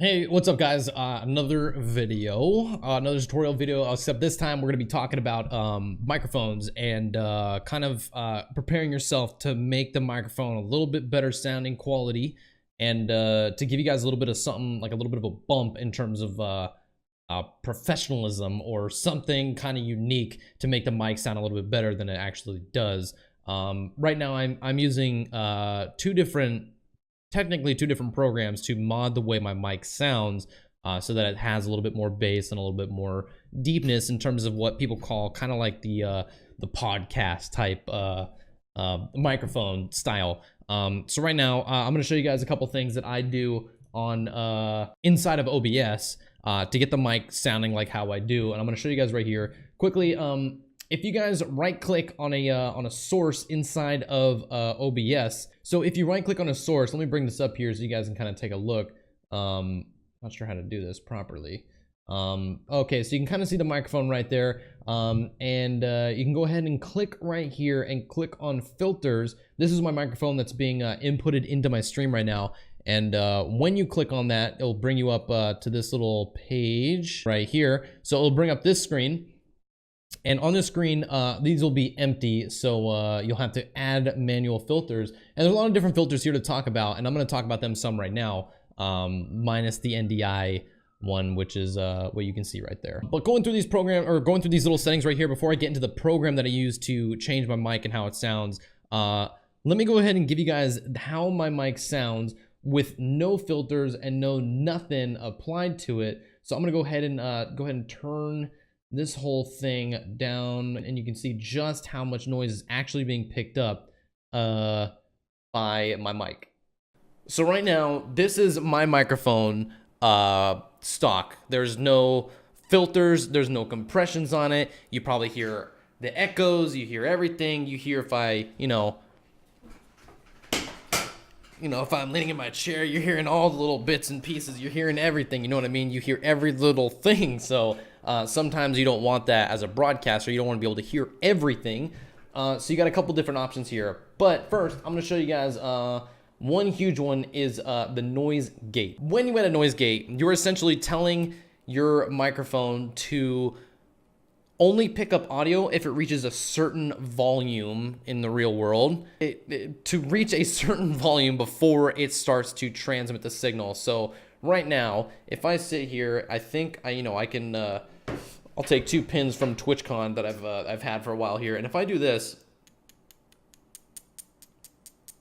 Hey, what's up guys? Another video, another tutorial video, except this time we're going to be talking about microphones and preparing yourself to make the microphone a little bit better sounding quality and to give you guys a little bit of something, like a little bit of a bump in terms of professionalism or something kind of unique to make the mic sound a little bit better than it actually does. Right now I'm using technically two different programs to mod the way my mic sounds so that it has a little bit more bass and a little bit more deepness in terms of what people call kind of like the podcast type microphone style. So right now I'm going to show you guys a couple things that I do on inside of OBS to get the mic sounding like how I do, and I'm going to show you guys right here quickly. If you guys right click on a source inside of OBS, so if you right click on a source, let me bring this up here so you guys can kind of take a look. Not sure how to do this properly. Okay, so you can kind of see the microphone right there, and you can go ahead and click right here and click on filters. This is my microphone that's being inputted into my stream right now, and when you click on that, it'll bring you up to this little page right here. So it'll bring up this screen. And on the screen, these will be empty, so you'll have to add manual filters. And there's a lot of different filters here to talk about, and I'm going to talk about them some right now, minus the NDI one, which is what you can see right there. But going through these little settings right here, before I get into the program that I use to change my mic and how it sounds, let me go ahead and give you guys how my mic sounds with no filters and nothing applied to it. So I'm going to go ahead and turn this whole thing down, and you can see just how much noise is actually being picked up by my mic. So right now, this is my microphone stock. There's no filters, there's no compressions on it. You probably hear the echoes, you hear everything. You hear if I, if I'm leaning in my chair, you're hearing all the little bits and pieces. You're hearing everything, you know what I mean? You hear every little thing. So sometimes you don't want that as a broadcaster. You don't want to be able to hear everything. So you got a couple different options here. But first, I'm going to show you guys one huge one is the noise gate. When you add a noise gate, you're essentially telling your microphone to only pick up audio if it reaches a certain volume in the real world, to reach a certain volume before it starts to transmit the signal. So right now, if I sit here, I think I can I'll take 2 pins from TwitchCon that I've had for a while here, and if I do this,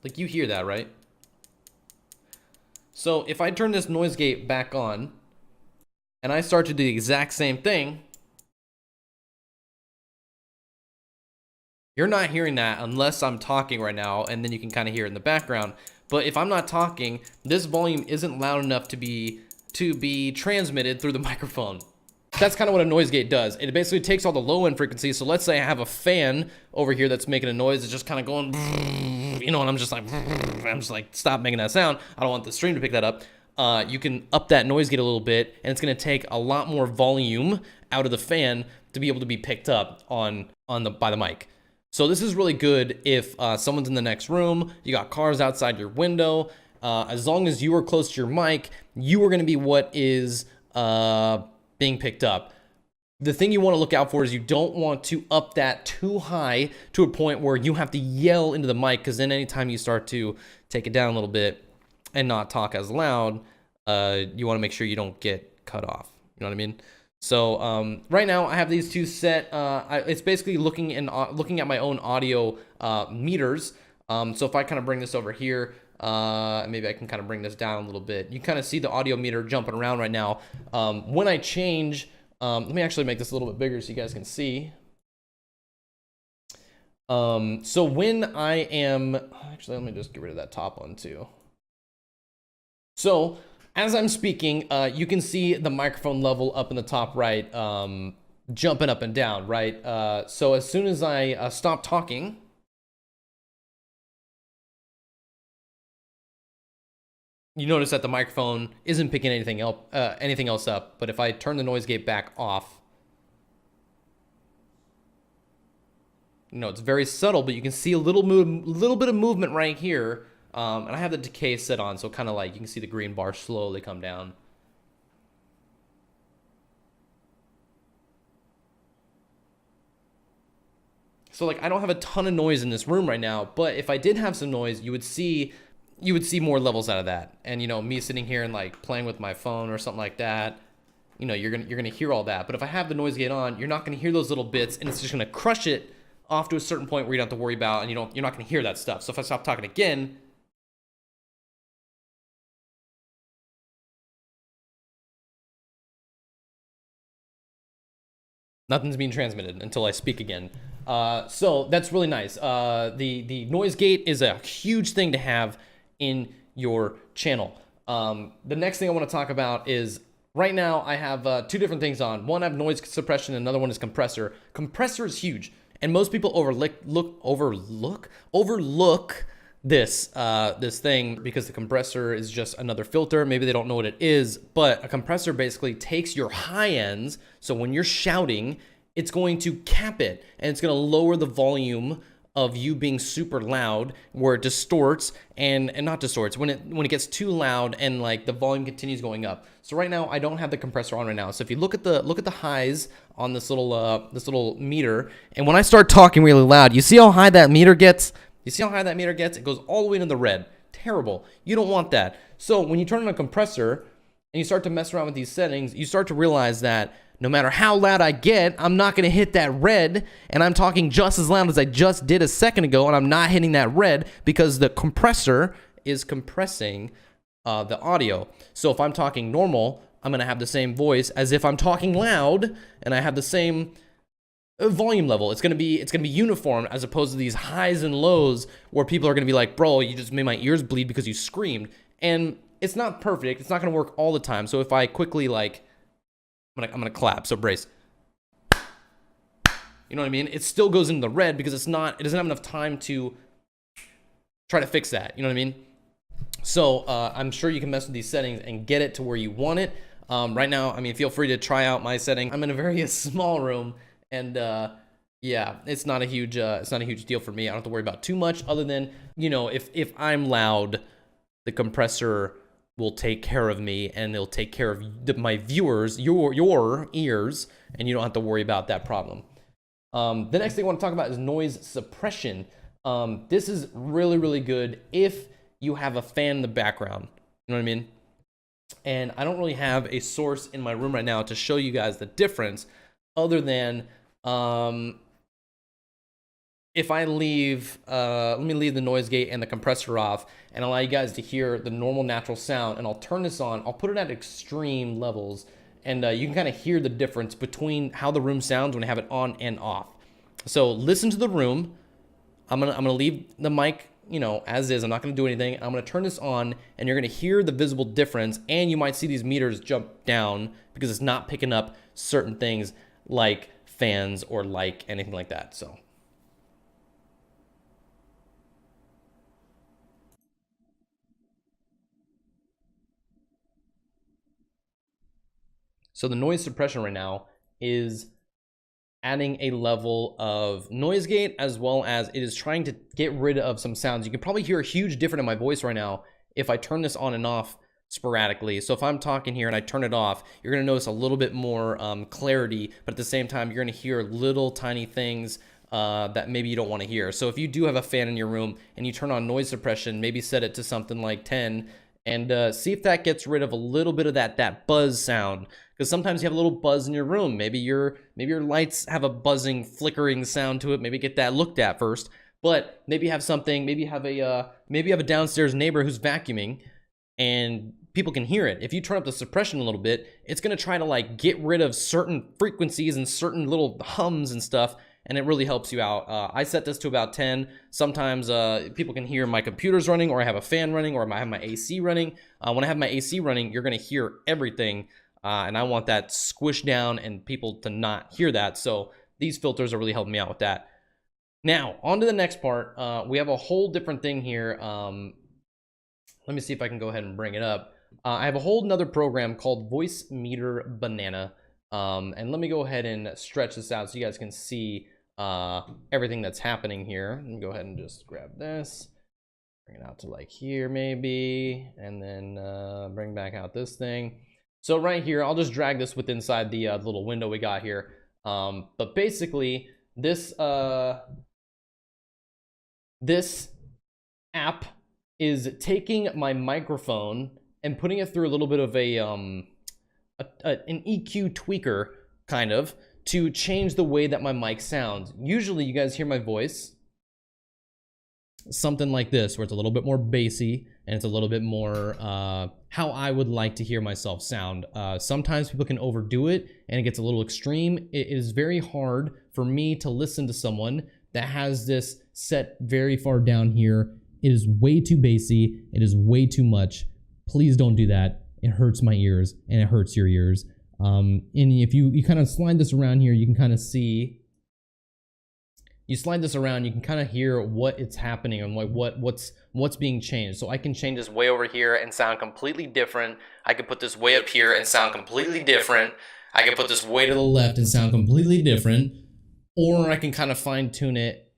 like, you hear that, right? So if I turn this noise gate back on and I start to do the exact same thing, you're not hearing that unless I'm talking right now, and then you can kind of hear it in the background. But if I'm not talking, this volume isn't loud enough to be transmitted through the microphone. That's kind of what a noise gate does. It basically takes all the low end frequencies. So let's say I have a fan over here that's making a noise. It's just kind of going, and I'm just like, stop making that sound. I don't want the stream to pick that up. You can up that noise gate a little bit, and it's going to take a lot more volume out of the fan to be able to be picked up by the mic. So this is really good if someone's in the next room, you got cars outside your window. As long as you are close to your mic, you are going to be what is being picked up. The thing you want to look out for is you don't want to up that too high to a point where you have to yell into the mic, because then anytime you start to take it down a little bit and not talk as loud, you want to make sure you don't get cut off. You know what I mean? So right now I have these two set. It's basically looking at my own audio meters. So if I kind of bring this over here, maybe I can kind of bring this down a little bit. You kind of see the audio meter jumping around right now. When I change, let me actually make this a little bit bigger so you guys can see. So when I am, actually, let me just get rid of that top one too. So as I'm speaking, you can see the microphone level up in the top right, jumping up and down, right? So as soon as I stop talking, you notice that the microphone isn't picking anything else up. But if I turn the noise gate back off, it's very subtle, but you can see a little bit of movement right here. And I have the decay set on, so kind of like you can see the green bar slowly come down. So like I don't have a ton of noise in this room right now, but if I did have some noise, you would see more levels out of that. And you know, me sitting here and like playing with my phone or something like that, you know, you're gonna hear all that. But if I have the noise gate on, you're not gonna hear those little bits, and it's just gonna crush it off to a certain point where you don't have to worry about, and you're not gonna hear that stuff. So if I stop talking again, nothing's being transmitted until I speak again. So that's really nice. The noise gate is a huge thing to have in your channel. The next thing I want to talk about is right now I have two different things on. One, I have noise suppression, and another one is compressor. Compressor is huge, and most people overlook this thing because the compressor is just another filter. Maybe they don't know what it is, but a compressor basically takes your high ends. So when you're shouting, it's going to cap it, and it's going to lower the volume of you being super loud, where it distorts and not distorts when it gets too loud and like the volume continues going up. So right now I don't have the compressor on right now. So if you look at the highs on this little meter, and when I start talking really loud, you see how high that meter gets? You see how high that meter gets? It goes all the way into the red. Terrible. You don't want that. So when you turn on a compressor and you start to mess around with these settings, you start to realize that no matter how loud I get, I'm not going to hit that red, and I'm talking just as loud as I just did a second ago, and I'm not hitting that red because the compressor is compressing the audio. So if I'm talking normal, I'm going to have the same voice as if I'm talking loud, and I have the same volume level. It's gonna be uniform, as opposed to these highs and lows where people are gonna be like, bro, you just made my ears bleed because you screamed. And it's not perfect. It's not gonna work all the time. So if I quickly like, I'm gonna clap. So brace. You know what I mean? It still goes into the red because it doesn't have enough time to try to fix that. You know what I mean? So I'm sure you can mess with these settings and get it to where you want it. Right now, I mean, feel free to try out my setting. I'm in a very small room. And yeah, it's not a huge deal for me. I don't have to worry about too much, other than, you know, if I'm loud, the compressor will take care of me, and it'll take care of my viewers, your ears, and you don't have to worry about that problem. The next thing I want to talk about is noise suppression. This is really, really good if you have a fan in the background. You know what I mean? And I don't really have a source in my room right now to show you guys the difference, other than if I leave, let me leave the noise gate and the compressor off and allow you guys to hear the normal natural sound, and I'll turn this on. I'll put it at extreme levels, and you can kind of hear the difference between how the room sounds when I have it on and off. So listen to the room. I'm gonna leave the mic, you know, as is. I'm not gonna do anything. I'm gonna turn this on, and you're gonna hear the visible difference, and you might see these meters jump down because it's not picking up certain things like fans or like anything like that. So the noise suppression right now is adding a level of noise gate, as well as it is trying to get rid of some sounds. You can probably hear a huge difference in my voice right now if I turn this on and off sporadically. So if I'm talking here and I turn it off, you're gonna notice a little bit more clarity, but at the same time, you're gonna hear little tiny things that maybe you don't wanna hear. So if you do have a fan in your room and you turn on noise suppression, maybe set it to something like 10, and see if that gets rid of a little bit of that buzz sound. Because sometimes you have a little buzz in your room. Maybe your lights have a buzzing, flickering sound to it. Maybe get that looked at first. But maybe you have something. Maybe you have a downstairs neighbor who's vacuuming, and people can hear it. If you turn up the suppression a little bit, it's gonna try to like get rid of certain frequencies and certain little hums and stuff, and it really helps you out. I set this to about 10. Sometimes people can hear my computer's running, or I have a fan running, or I have my AC running. When I have my AC running, you're gonna hear everything, and I want that squished down and people to not hear that. So these filters are really helping me out with that. Now, on to the next part. We have a whole different thing here. Let me see if I can go ahead and bring it up. I have a whole nother program called Voicemeeter Banana. And let me go ahead and stretch this out so you guys can see everything that's happening here. Let me go ahead and just grab this, bring it out to like here maybe, and then bring back out this thing. So right here, I'll just drag this with inside the little window we got here. But basically, this this app is taking my microphone and putting it through a little bit of an EQ tweaker, kind of, to change the way that my mic sounds. Usually you guys hear my voice something like this, where it's a little bit more bassy and it's a little bit more how I would like to hear myself sound. Sometimes people can overdo it and it gets a little extreme. It is very hard for me to listen to someone that has this set very far down here. It is way too bassy. It is way too much. Please don't do that. It hurts my ears and it hurts your ears. And if you kind of slide this around here, you can kind of see, you slide this around, you can kind of hear what it's happening and like what's being changed. So I can change this way over here and sound completely different. I can put this way up here and sound completely different. I can put this way to the left and sound completely different. Or I can kind of fine tune it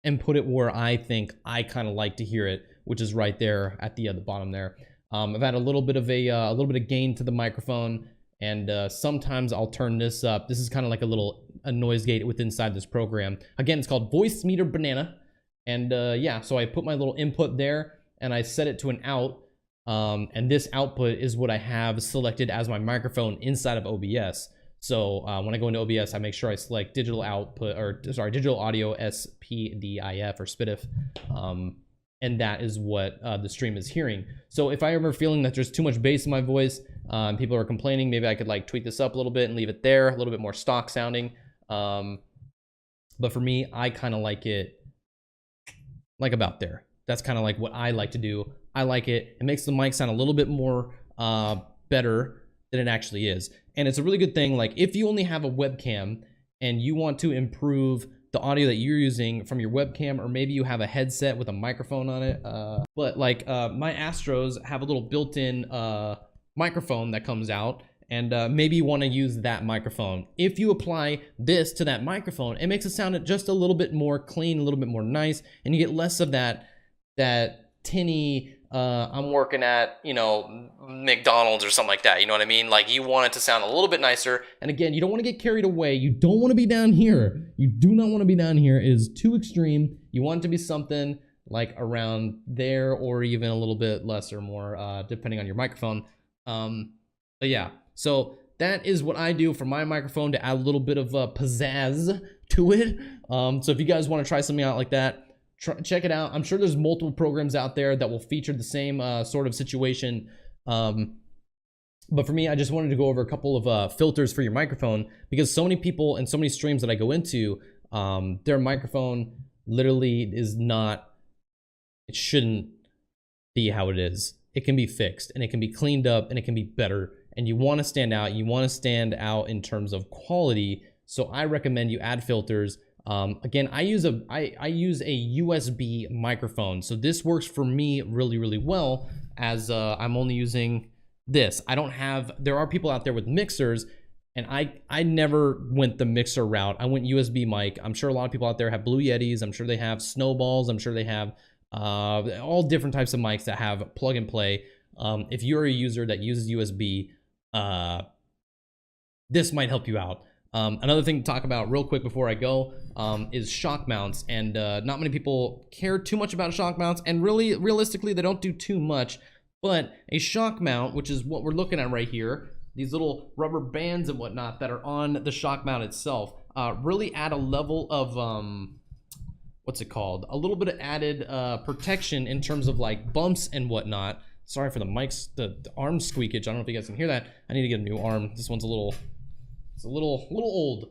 and put it where I think I kind of like to hear it, which is right there at the bottom there. I've had a little bit of gain to the microphone, and sometimes I'll turn this up. This is kind of like a noise gate within inside this program. Again, it's called Voicemeeter Banana, and yeah, so I put my little input there and I set it to an out, and this output is what I have selected as my microphone inside of OBS. So when I go into OBS, I make sure I select digital output, or sorry, digital audio SPDIF or SPDIF. And that is what the stream is hearing. So if I ever feeling that there's too much bass in my voice, people are complaining, maybe I could like tweak this up a little bit and leave it there, a little bit more stock sounding. But for me, I kind of like it like about there. That's kind of like what I like to do. I like it. It makes the mic sound a little bit more better than it actually is. And it's a really good thing. Like if you only have a webcam and you want to improve the audio that you're using from your webcam, or maybe you have a headset with a microphone on it. But like my Astros have a little built-in microphone that comes out, and maybe you want to use that microphone. If you apply this to that microphone, it makes it sound just a little bit more clean, a little bit more nice, and you get less of that tinny, I'm working at, you know, McDonald's or something like that. You know what I mean? Like you want it to sound a little bit nicer. And again, you don't want to get carried away. You don't want to be down here. You do not want to be down here. It is too extreme. You want it to be something like around there, or even a little bit less or more, depending on your microphone. But yeah, so that is what I do for my microphone to add a little bit of pizzazz to it. So if you guys want to try something out like that, check it out. I'm sure there's multiple programs out there that will feature the same sort of situation. But for me, I just wanted to go over a couple of filters for your microphone, because so many people and so many streams that I go into, their microphone literally is not, it shouldn't be how it is. It can be fixed and it can be cleaned up and it can be better. And you want to stand out. You want to stand out in terms of quality. So I recommend you add filters. Again, I use a USB microphone, so this works for me really, really well, as I'm only using this. I don't have, there are people out there with mixers, and I never went the mixer route. I went USB mic. I'm sure a lot of people out there have Blue Yetis. I'm sure they have Snowballs. I'm sure they have all different types of mics that have plug and play. If you're a user that uses USB, this might help you out. Another thing to talk about real quick before I go is shock mounts, and not many people care too much about shock mounts, and really realistically they don't do too much. But a shock mount, which is what we're looking at right here, these little rubber bands and whatnot that are on the shock mount itself, really add a level of what's it called, a little bit of added protection in terms of like bumps and whatnot. Sorry for the mics, the arm squeakage. I don't know if you guys can hear that. I need to get a new arm. This one's a little old,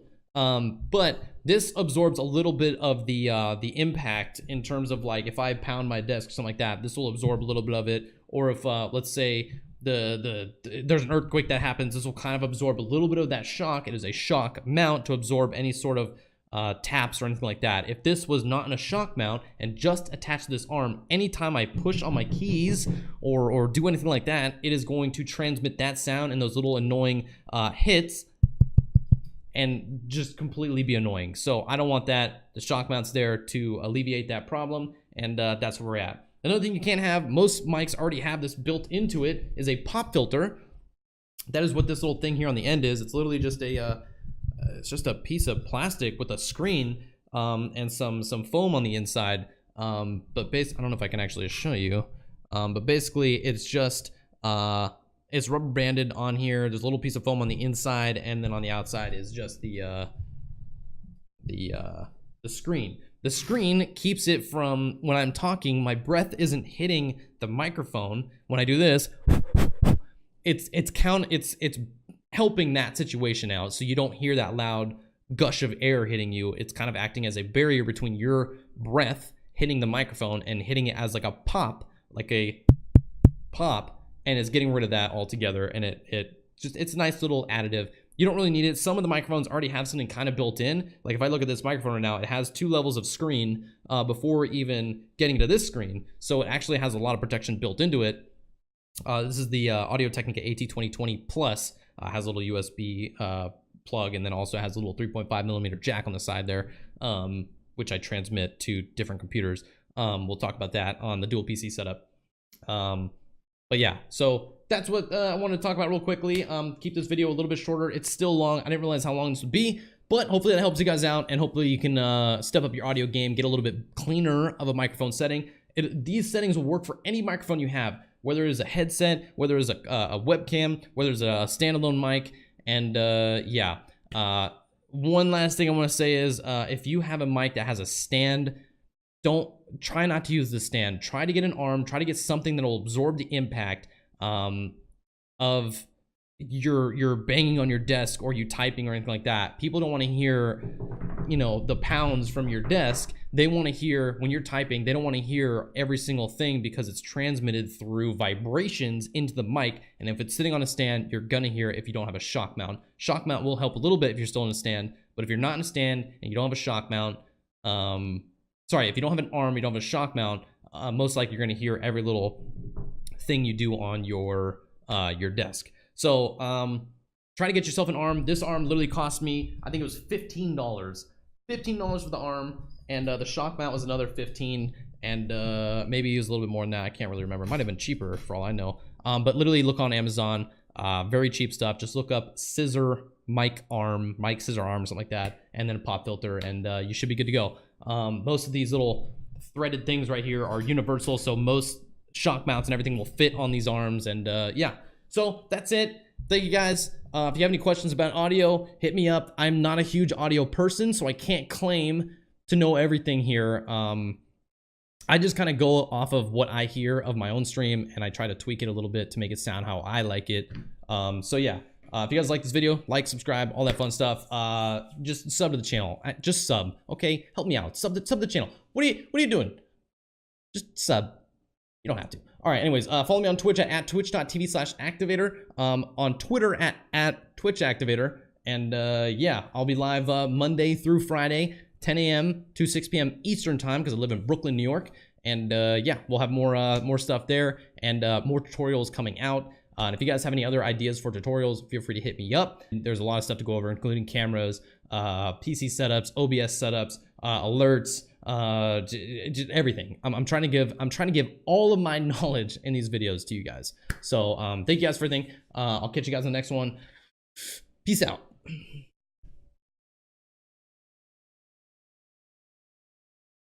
but this absorbs a little bit of the impact in terms of like if I pound my desk or something like that, this will absorb a little bit of it. Or if let's say there's an earthquake that happens, this will kind of absorb a little bit of that shock. It is a shock mount to absorb any sort of taps or anything like that. If this was not in a shock mount and just attached to this arm, anytime I push on my keys or do anything like that, it is going to transmit that sound and those little annoying hits, and just completely be annoying. So I don't want that. The shock mount's there to alleviate that problem, and that's where we're at. Another thing you can't have, most mics already have this built into it, is a pop filter. That is what this little thing here on the end is. It's literally just a it's just a piece of plastic with a screen and some foam on the inside. But I don't know if I can actually show you. But basically, it's just it's rubber banded on here. There's a little piece of foam on the inside, and then on the outside is just the screen. The screen keeps it from, when I'm talking, my breath isn't hitting the microphone. When I do this, it's helping that situation out, so you don't hear that loud gush of air hitting you. It's kind of acting as a barrier between your breath hitting the microphone and hitting it as like a pop, and it's getting rid of that altogether. And it's a nice little additive. You don't really need it. Some of the microphones already have something kind of built in. Like if I look at this microphone right now, it has 2 levels of screen before even getting to this screen. So it actually has a lot of protection built into it. This is the Audio-Technica AT2020 Plus. Has a little USB plug, and then also has a little 3.5mm jack on the side there, which I transmit to different computers. We'll talk about that on the dual PC setup. But yeah, so that's what I wanted to talk about real quickly. Keep this video a little bit shorter. It's still long. I didn't realize how long this would be, but hopefully that helps you guys out, and hopefully you can step up your audio game, get a little bit cleaner of a microphone setting. These settings will work for any microphone you have, whether it's a headset, whether it's a webcam, whether it's a standalone mic. And yeah, one last thing I want to say is if you have a mic that has a stand, try not to use the stand. Try to get an arm. Try to get something that will absorb the impact of your banging on your desk or you typing or anything like that. People don't want to hear, you know, the pounds from your desk. They want to hear when you're typing. They don't want to hear every single thing because it's transmitted through vibrations into the mic. And if it's sitting on a stand, you're gonna hear it if you don't have a shock mount. Shock mount will help a little bit if you're still in a stand, but if you're not in a stand and you don't have a shock mount, if you don't have an arm, you don't have a shock mount, most likely you're gonna hear every little thing you do on your desk. So try to get yourself an arm. This arm literally cost me, I think it was $15. $15 for the arm, and the shock mount was another $15, and maybe it was a little bit more than that. I can't really remember. It might have been cheaper for all I know. But literally look on Amazon. Very cheap stuff. Just look up scissor mic scissor arm, something like that, and then a pop filter, and you should be good to go. Most of these little threaded things right here are universal, so most shock mounts and everything will fit on these arms. And yeah, so that's it. Thank you guys. If you have any questions about audio, hit me up. I'm not a huge audio person, so I can't claim to know everything here. I just kind of go off of what I hear of my own stream, and I try to tweak it a little bit to make it sound how I like it. So yeah, if you guys like this video, like, subscribe, all that fun stuff. Just sub to the channel. Just sub, okay? Help me out. Sub the channel. What are you doing? Just sub. You don't have to. All right, anyways, follow me on Twitch at twitch.tv/activator, on Twitter at twitchactivator, and yeah, I'll be live Monday through Friday, 10 a.m. to 6 p.m. Eastern time, because I live in Brooklyn, New York. And yeah, we'll have more stuff there, and more tutorials coming out. And if you guys have any other ideas for tutorials, feel free to hit me up. There's a lot of stuff to go over, including cameras, PC setups, OBS setups, alerts, just everything. I'm trying to give all of my knowledge in these videos to you guys. So thank you guys for everything. I'll catch you guys in the next one. Peace out.